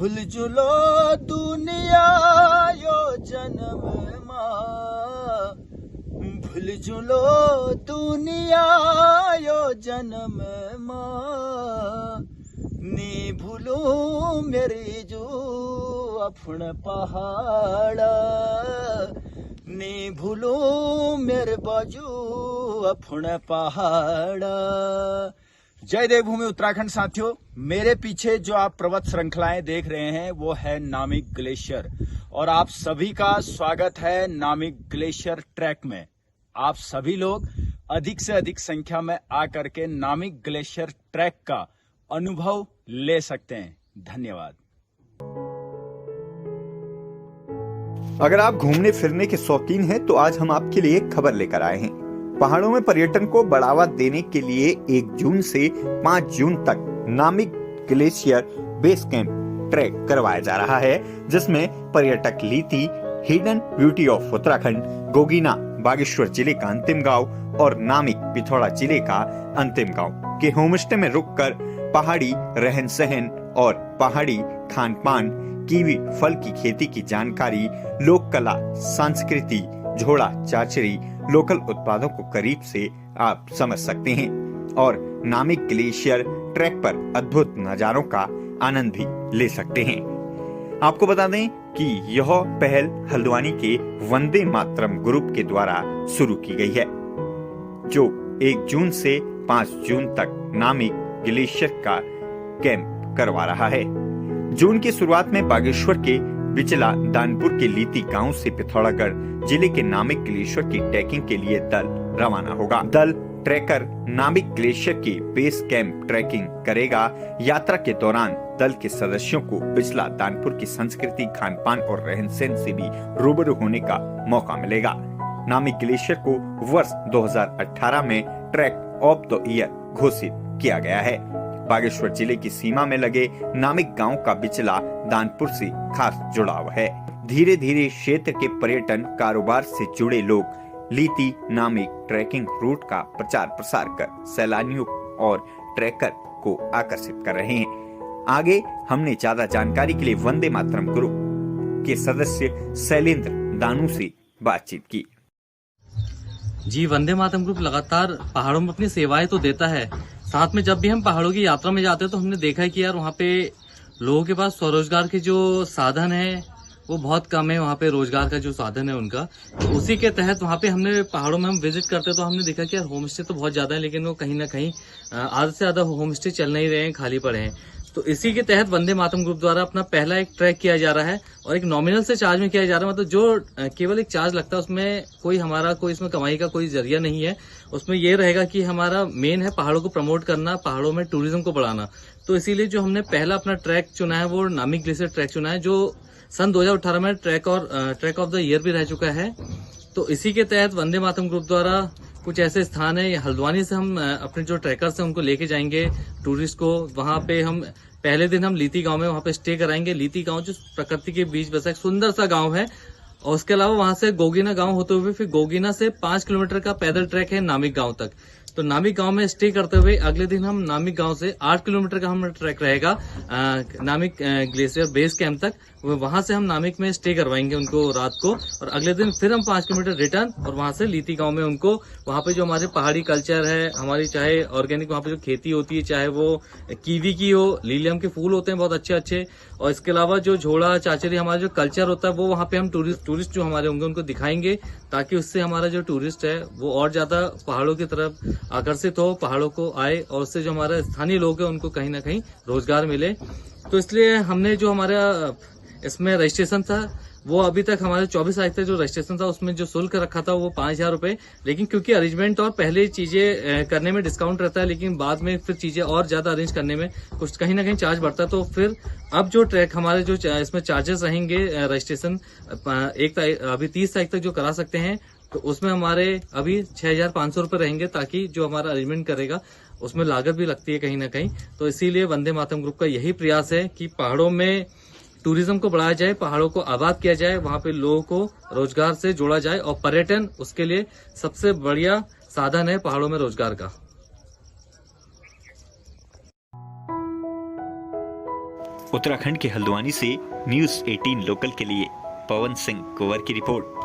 भूलजुलो दुनिया यो जन्म मां, भूलजुलो दुनिया यो जन्म मां, नी भूलू मेरी जो अपन पहाड़, नी भूलू मेरे बाजू अपन पहाड़। जय देवभूमि उत्तराखंड साथियों, मेरे पीछे जो आप पर्वत श्रृंखलाएं देख रहे हैं वो है नामिक ग्लेशियर और आप सभी का स्वागत है नामिक ग्लेशियर ट्रैक में। आप सभी लोग अधिक से अधिक संख्या में आकर के नामिक ग्लेशियर ट्रैक का अनुभव ले सकते हैं। धन्यवाद। अगर आप घूमने फिरने के शौकीन हैं तो आज हम आपके लिए एक खबर लेकर आए हैं। पहाड़ों में पर्यटन को बढ़ावा देने के लिए 1 जून से 5 जून तक Namik glacier base camp trek करवाया जा रहा है, जिसमें पर्यटक Liti, hidden beauty of Uttarakhand, Gogina Bageshwar जिले का अंतिम गांव और नामिक पिथौरा जिले का अंतिम गांव के होमस्टे में रुककर पहाड़ी रहन सहन और पहाड़ी खान पान, कीवी फल की खेती की जानकारी, लोक कला, संस्कृति, झोड़ा चाचरी, लोकल उत्पादों को करीब से आप समझ सकते हैं और नामिक ग्लेशियर ट्रैक पर अद्भुत नजारों का आनंद भी ले सकते हैं। आपको बता दें कि यह पहल हल्द्वानी के वंदे मातरम ग्रुप के द्वारा शुरू की गई है, जो 1 जून से 5 जून तक नामिक ग्लेशियर का कैंप करवा रहा है। जून की शुरुआत में बागेश्वर के बिचला दानपुर के लीती गांव से पिथौरागढ़ जिले के नामिक ग्लेशियर की ट्रैकिंग के लिए दल रवाना होगा। दल ट्रैकर नामिक ग्लेशियर की बेस कैंप ट्रैकिंग करेगा। यात्रा के दौरान दल के सदस्यों को बिचला दानपुर की संस्कृति, खान पान और रहन सहन से भी रूबरू होने का मौका मिलेगा। नामिक ग्लेशियर को वर्ष 2018 में ट्रैक ऑफ द ईयर घोषित किया गया है। बागेश्वर जिले की सीमा में लगे नामिक गांव का बिचला दानपुर से खास जुड़ाव है। धीरे धीरे क्षेत्र के पर्यटन कारोबार से जुड़े लोग लीती नामिक ट्रैकिंग रूट का प्रचार प्रसार कर सैलानियों और ट्रैकर को आकर्षित कर रहे हैं। आगे हमने ज्यादा जानकारी के लिए वंदे मातरम ग्रुप के सदस्य शैलेंद्र दानू से बातचीत की। जी, वंदे मातरम ग्रुप लगातार पहाड़ों में अपनी सेवाएं तो देता है। साथ में जब भी हम पहाड़ों की यात्रा में जाते हैं तो हमने देखा है कि यार वहाँ पे लोगों के पास स्वरोजगार के जो साधन है वो बहुत कम है। वहाँ पे रोजगार का जो साधन है उनका, तो उसी के तहत वहाँ पे हमने पहाड़ों में हम विजिट करते तो हमने देखा कि यार होम स्टे तो बहुत ज्यादा है, लेकिन वो कहीं ना कहीं आधे से ज्यादा होम स्टे चल नहीं रहे हैं, खाली पड़े हैं। तो इसी के तहत वंदे मातरम ग्रुप द्वारा अपना पहला एक ट्रैक किया जा रहा है और एक नॉमिनल से चार्ज में किया जा रहा है। मतलब जो केवल एक चार्ज लगता है उसमें कोई इसमें कमाई का कोई जरिया नहीं है। उसमें ये रहेगा कि हमारा मेन है पहाड़ों को प्रमोट करना, पहाड़ों में टूरिज्म को बढ़ाना। तो इसीलिए जो हमने पहला अपना ट्रैक चुना है वो नामिक ग्लेशियर ट्रैक चुना है, जो सन 2018 में ट्रैक ऑफ द ईयर भी रह चुका है। तो इसी के तहत वंदे मातरम ग्रुप द्वारा कुछ ऐसे स्थान है, हल्द्वानी से हम अपने जो ट्रैकर्स हैं उनको लेके जाएंगे टूरिस्ट को। वहां पे हम पहले दिन हम लीती गांव में वहां पे स्टे कराएंगे। लीती गांव जो प्रकृति के बीच बसा एक सुंदर सा गांव है। और उसके अलावा वहां से गोगीना गांव होते हुए फिर गोगीना से 5 किलोमीटर का पैदल ट्रैक है नामिक गांव तक। तो नामिक गांव में स्टे करते हुए अगले दिन हम नामिक गांव से 8 किलोमीटर का हमारा ट्रैक रहेगा नामिक ग्लेशियर बेस कैंप तक। वहां से हम नामिक में स्टे करवाएंगे उनको रात को, और अगले दिन फिर हम 5 किलोमीटर रिटर्न और वहां से लीती गांव में उनको वहां पे जो हमारे पहाड़ी कल्चर है, हमारी चाहे ऑर्गेनिक वहां पे जो खेती होती है, चाहे वो कीवी की हो, लीलियम के फूल होते हैं बहुत अच्छे अच्छे, और इसके अलावा जो झोड़ा चाचरी हमारा जो कल्चर होता है वो वहां पे हम टूरिस्ट जो हमारे होंगे उनको दिखाएंगे, ताकि उससे हमारा जो टूरिस्ट है वो और ज्यादा पहाड़ों की तरफ आकर्षित हो, पहाड़ों को आए, और उससे जो हमारे स्थानीय लोग हैं उनको कहीं ना कहीं रोजगार मिले। तो इसलिए हमने जो हमारा इसमें रजिस्ट्रेशन था वो अभी तक हमारे 24 तारीख तक जो रजिस्ट्रेशन था उसमें जो शुल्क रखा था वो 5,000 रुपए, लेकिन क्योंकि अरेंजमेंट और पहले चीजें करने में डिस्काउंट रहता है, लेकिन बाद में फिर चीजें और ज्यादा अरेंज करने में कुछ कहीं ना कहीं चार्ज बढ़ता है। तो फिर अब जो ट्रैक हमारे जो इसमें चार्जेस रहेंगे रजिस्ट्रेशन अभी 30 तारीख तक जो करा सकते हैं, तो उसमें हमारे अभी 6,500 रुपए रहेंगे, ताकि जो हमारा अरेंजमेंट करेगा उसमें लागत भी लगती है कहीं ना कहीं। तो इसीलिए वंदे मातरम ग्रुप का यही प्रयास है कि पहाड़ों में टूरिज्म को बढ़ाया जाए, पहाड़ों को आबाद किया जाए, वहां पे लोगों को रोजगार से जोड़ा जाए, और पर्यटन उसके लिए सबसे बढ़िया साधन है पहाड़ों में रोजगार का। उत्तराखंड के हल्द्वानी से न्यूज़ 18 लोकल के लिए पवन सिंह कुंवर की रिपोर्ट।